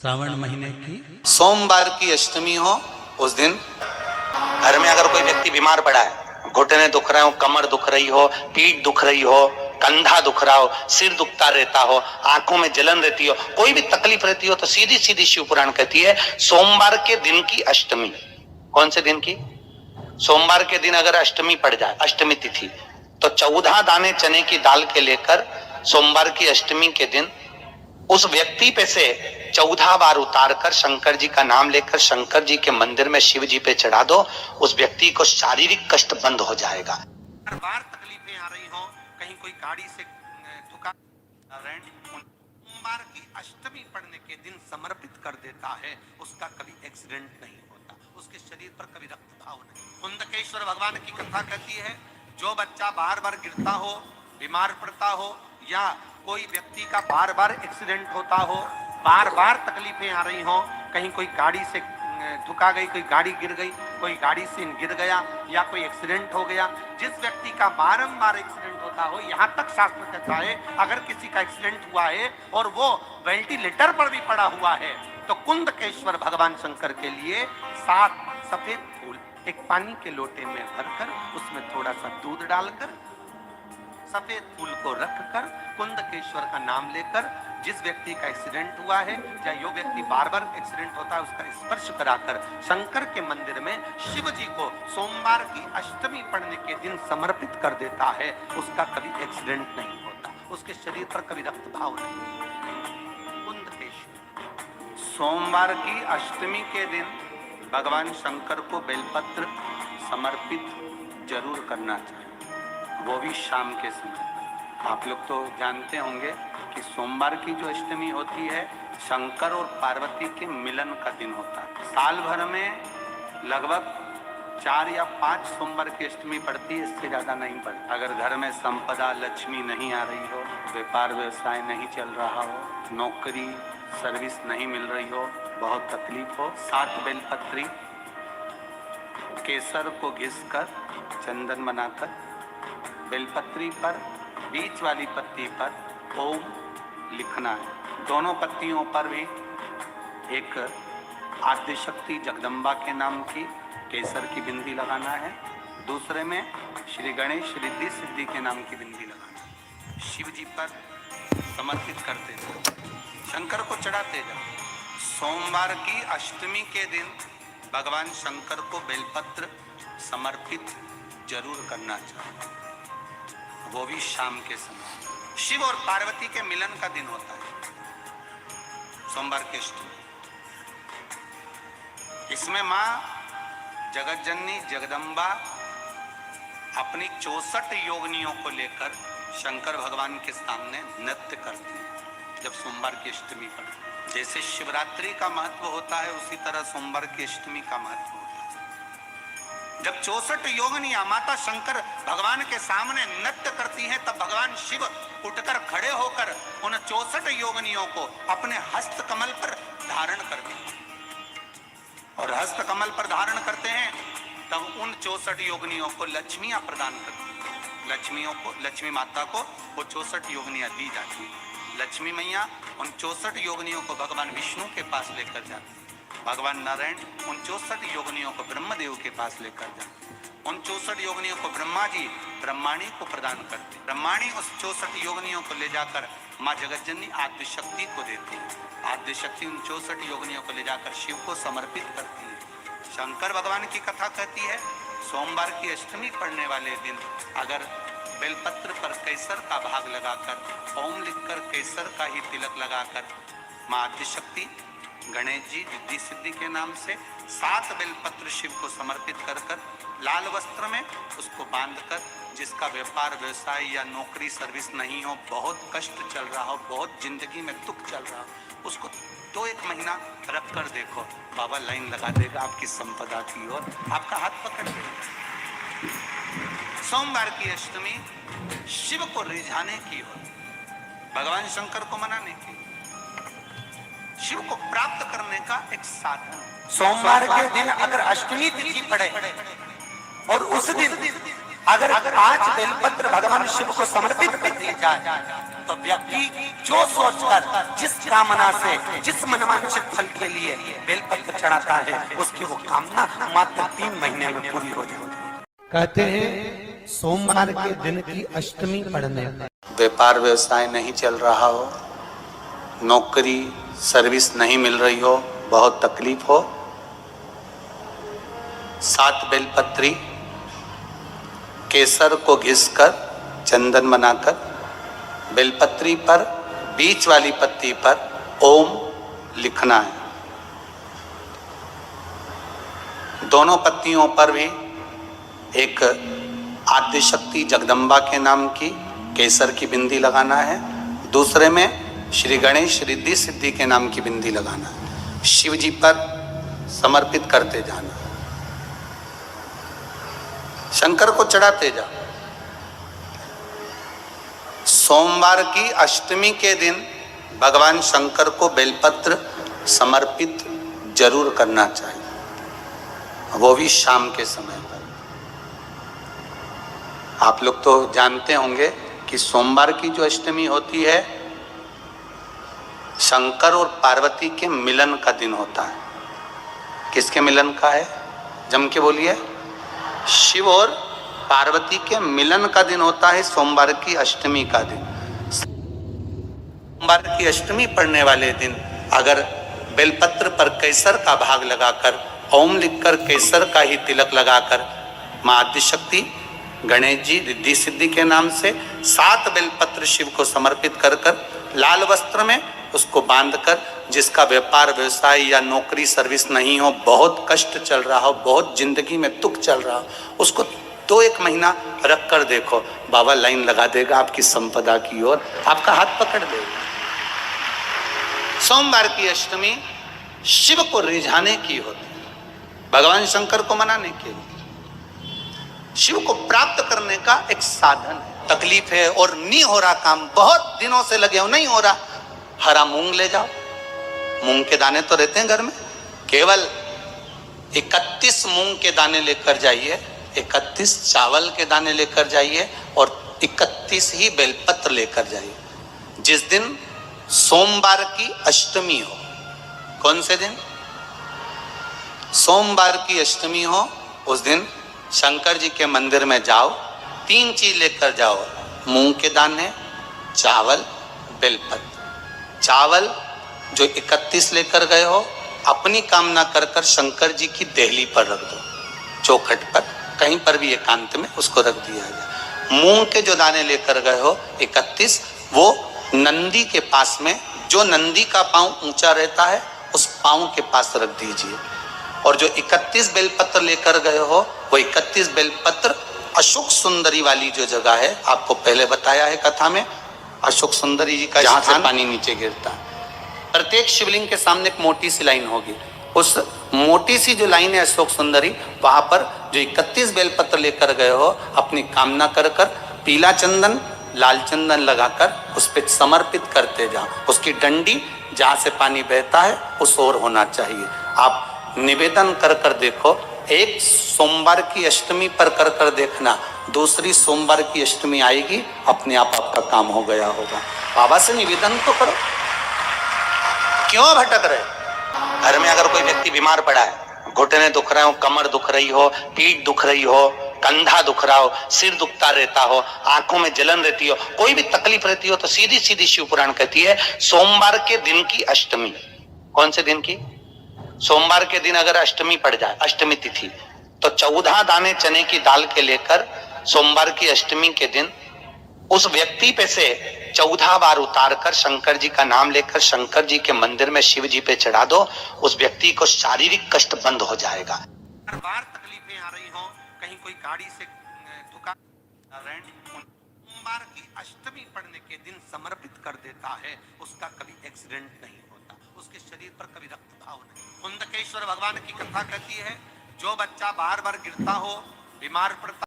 श्रावण महीने की सोमवार की अष्टमी हो, उस दिन घर में अगर कोई व्यक्ति बीमार पड़ा है, घुटने दुख रहे हो, कमर दुख रही हो, पीठ दुख रही हो, कंधा दुख रहा हो, सिर दुखता रहता हो, आंखों में जलन रहती हो, कोई भी तकलीफ रहती हो, तो सीधी सीधी शिव पुराण कहती है सोमवार के दिन की अष्टमी। कौन से दिन की? सोमवार के दिन अगर अष्टमी पड़ जाए, अष्टमी तिथि, तो 14 दाने चने की दाल के लेकर सोमवार की अष्टमी के दिन उस व्यक्ति पे से 14 बार उतार कर शंकर जी का नाम लेकर शंकर जी के मंदिर में शिव जी पे चढ़ा दो। उस व्यक्ति को शारीरिक कष्ट बंद हो जाएगा। हर बार तकलीफें आ रही हो, कहीं कोई गाड़ी से ठुका, सोमवार की अष्टमी पढ़ने के दिन समर्पित कर देता है, उसका कभी एक्सीडेंट नहीं होता, उसके शरीर पर कभी रक्तभाव नहीं। कुंदकेश्वर भगवान की कथा कहती है, जो बच्चा बार बार गिरता हो, बीमार पड़ता हो, या कोई व्यक्ति का बार बार एक्सीडेंट होता हो, बार बार तकलीफें आ रही हो, कहीं कोई गाड़ी से ठुका गई, कोई गाड़ी गिर गई, कोई गाड़ी से गिर गया, या कोई एक्सीडेंट हो गया, जिस व्यक्ति का बारंबार एक्सीडेंट होता हो, यहाँ तक शास्त्र कहता है अगर किसी का एक्सीडेंट हुआ है और वो वेंटिलेटर पर भी पड़ा हुआ है, तो कुंदकेश्वर भगवान शंकर के लिए 7 सफेद फूल एक पानी के लोटे में भरकर उसमें थोड़ा सा दूध डालकर सफेद फूल को रखकर कुंदकेश्वर का नाम लेकर जिस व्यक्ति का एक्सीडेंट हुआ है, चाहे जो व्यक्ति बार बार एक्सीडेंट होता है, उसका स्पर्श कराकर शंकर के मंदिर में शिव जी को सोमवार की अष्टमी पढ़ने के दिन समर्पित कर देता है, उसका कभी एक्सीडेंट नहीं होता, उसके शरीर पर कभी रक्तभाव नहीं। कुंदकेश्वर सोमवार की अष्टमी के दिन भगवान शंकर को बेलपत्र समर्पित जरूर करना चाहिए, वो भी शाम के समय। आप लोग तो जानते होंगे कि सोमवार की जो अष्टमी होती है, शंकर और पार्वती के मिलन का दिन होता है। साल भर में लगभग 4 या 5 सोमवार की अष्टमी पड़ती है, इससे ज्यादा नहीं पड़ती। अगर घर में संपदा लक्ष्मी नहीं आ रही हो, व्यापार व्यवसाय नहीं चल रहा हो, नौकरी सर्विस नहीं मिल रही हो, बहुत तकलीफ हो, 7 बेलपत्री केसर को घिसकर चंदन बनाकर बेलपत्री पर बीच वाली पत्ती पर ओम लिखना है। दोनों पत्तियों पर भी एक आद्यशक्ति जगदम्बा के नाम की केसर की बिंदी लगाना है, दूसरे में श्री गणेश रिद्धि सिद्धि के नाम की बिंदी लगाना है। शिव जी पर समर्पित करते जाओ, शंकर को चढ़ाते जाओ। सोमवार की अष्टमी के दिन भगवान शंकर को बेलपत्र समर्पित जरूर करना चाहिए, वो भी शाम के समय। शिव और पार्वती के मिलन का दिन होता है सोमवार के अष्टमी। इसमें मां जगतजननी जगदम्बा अपनी 64 योगिनियों को लेकर शंकर भगवान के सामने नृत्य करती है जब सोमवार की अष्टमी पड़ती है। जैसे शिवरात्रि का महत्व होता है, उसी तरह सोमवार की अष्टमी का महत्व होता है। जब 64 योगिनियां माता शंकर भगवान के सामने नृत्य करती हैं, तब भगवान शिव उठकर खड़े होकर उन 64 योगिनियों को अपने हस्त कमल पर धारण करते हैं, और हस्त कमल पर धारण करते हैं तब उन 64 योगिनियों को लक्ष्मियां प्रदान करती हैं। लक्ष्मियों को, लक्ष्मी माता को वो 64 योगिनियां दी जाती हैं। लक्ष्मी मैया उन 64 योगिनियों को भगवान विष्णु के पास लेकर जाती है, भगवान नारायण उन 64 योगिनियों को ब्रह्मदेव के पास लेकर जाते। उन 64 योगिनियों को ब्रह्मा जी ब्रह्माणी को प्रदान करते। ब्रह्माणी उस 64 योगिनियों को ले जाकर माँ जगतजननी आद्यशक्ति को देती है। आद्यशक्ति उन 64 योगिनियों को ले जाकर शिव को समर्पित करती है। शंकर भगवान की कथा कहती है, सोमवार की अष्टमी पढ़ने वाले दिन अगर बेलपत्र पर केसर का भाग लगाकर ओम लिखकर केसर का ही तिलक लगाकर माँ आद्यशक्ति गणेश जी रिद्धि सिद्धि के नाम से 7 बेलपत्र शिव को समर्पित कर कर लाल वस्त्र में उसको बांधकर, जिसका व्यापार व्यवसाय या नौकरी सर्विस नहीं हो, बहुत कष्ट चल रहा हो, बहुत जिंदगी में दुख चल रहा हो, उसको 2-1 महीना रख कर देखो, बाबा लाइन लगा देगा आपकी संपदा की ओर, आपका हाथ पकड़ लेगा। सोमवार की अष्टमी शिव को रिझाने की ओर, भगवान शंकर को मनाने की, शिव को प्राप्त करने का एक साधन। सोमवार के दिन अगर अष्टमी तिथि पड़े और उस दिन अगर 5 बेलपत्र भगवान शिव को समर्पित कर दिए जाए, तो व्यक्ति जो सोचकर जिस कामना से जिस मनवांछित फल के लिए बेलपत्र चढ़ाता है उसकी वो कामना मात्र 3 महीने में पूरी हो जाती है। कहते हैं सोमवार के दिन की अष्टमी पड़ने पर व्यापार व्यवसाय नहीं चल रहा हो, नौकरी सर्विस नहीं मिल रही हो, बहुत तकलीफ हो, 7 बेलपत्री केसर को घिसकर चंदन बनाकर बेलपत्री पर बीच वाली पत्ती पर ओम लिखना है। दोनों पत्तियों पर भी एक आद्य शक्ति जगदम्बा के नाम की केसर की बिंदी लगाना है, दूसरे में श्री गणेश रिद्धि सिद्धि के नाम की बिंदी लगाना है। शिव जी पर समर्पित करते जाना, शंकर को चढ़ाते जा। सोमवार की अष्टमी के दिन भगवान शंकर को बेलपत्र समर्पित जरूर करना चाहिए, वो भी शाम के समय पर। आप लोग तो जानते होंगे कि सोमवार की जो अष्टमी होती है शंकर और पार्वती के मिलन का दिन होता है। किसके मिलन का है? जम के बोलिए। शिव और पार्वती के मिलन का दिन होता है सोमवार की अष्टमी का दिन। सोमवार की अष्टमी पड़ने वाले दिन अगर बेलपत्र पर केसर का भाग लगाकर ओम लिखकर केसर का ही तिलक लगाकर मां आदिशक्ति गणेश जी रिद्धि सिद्धि के नाम से 7 बेलपत्र शिव को समर्पित कर कर लाल वस्त्र में उसको बांधकर, जिसका व्यापार व्यवसाय या नौकरी सर्विस नहीं हो, बहुत कष्ट चल रहा हो, बहुत जिंदगी में दुख चल रहा हो, उसको 2-1 महीना रख कर देखो, बाबा लाइन लगा देगा आपकी संपदा की ओर, आपका हाथ पकड़ देगा। सोमवार की अष्टमी शिव को रिझाने की होती है, भगवान शंकर को मनाने के लिए, शिव को प्राप्त करने का एक साधन है। तकलीफ है और नहीं हो रहा काम, बहुत दिनों से लगे हो, नहीं हो रहा, हरा मूंग ले जाओ। मूंग के दाने तो रहते हैं घर में, केवल 31 मूंग के दाने लेकर जाइए, 31 चावल के दाने लेकर जाइए और 31 ही बेलपत्र लेकर जाइए। जिस दिन सोमवार की अष्टमी हो, कौन से दिन? सोमवार की अष्टमी हो, उस दिन शंकर जी के मंदिर में जाओ, 3 चीज लेकर जाओ, मूंग के दाने, चावल, बेलपत्र। चावल जो 31 लेकर गए हो अपनी कामना कर कर शंकर जी की देहली पर रख दो, चौखट पर, कहीं पर भी एकांत में उसको रख दिया जाए। मूंग के जो दाने लेकर गए हो 31, वो नंदी के पास में, जो नंदी का पांव ऊंचा रहता है उस पांव के पास रख दीजिए। और जो 31 बेलपत्र लेकर गए हो वो 31 बेलपत्र अशोक सुंदरी वाली जो जगह है, आपको पहले बताया है कथा में, अशोक सुंदरी जी का जहां से पानी नीचे गिरता है, प्रत्येक शिवलिंग के सामने एक मोटी सी लाइन होगी, उस मोटी सी जो लाइन है अशोक सुंदरी, वहां पर जो 31 बेलपत्र लेकर गए हो अपनी कामना कर कर पीला चंदन लाल चंदन लगाकर उस पर समर्पित करते जाओ। उसकी डंडी जहां से पानी बहता है उस ओर होना चाहिए। आप निवेदन कर कर देखो, एक सोमवार की अष्टमी पर कर कर देखना, दूसरी सोमवार की अष्टमी आएगी, अपने आप आपका काम हो गया होगा। बाबा से निवेदन तो करो, क्यों भटक रहे? घर में अगर कोई व्यक्ति बीमार पड़ा है, घुटने दुख रहे हो, कमर दुख रही हो, पीठ दुख रही हो, कंधा दुख रहा हो, सिर दुखता रहता हो, आंखों में जलन रहती हो, कोई भी तकलीफ रहती हो, तो सीधी सीधी शिव पुराण कहती है सोमवार के दिन की अष्टमी। कौन से दिन की? सोमवार के दिन अगर अष्टमी पड़ जाए, अष्टमी तिथि, तो 14 दाने चने की दाल के लेकर सोमवार की अष्टमी के दिन उस व्यक्ति पे से 14 बार उतार कर शंकर जी का नाम लेकर शंकर जी के मंदिर में शिव जी पे चढ़ा दो, उस व्यक्ति को शारीरिक कष्ट बंद हो जाएगा। हर बार तकलीफें आ रही हो, कहीं कोई गाड़ी से ठुका, सोमवार की अष्टमी पड़ने के दिन समर्पित कर देता है, उसका कभी एक्सीडेंट नहीं होता, उसके शरीर पर कभी रक्तभाव नहीं। कुंदकेश्वर भगवान की कथा कहती है, जो बच्चा बार बार गिरता हो, बीमार पड़ता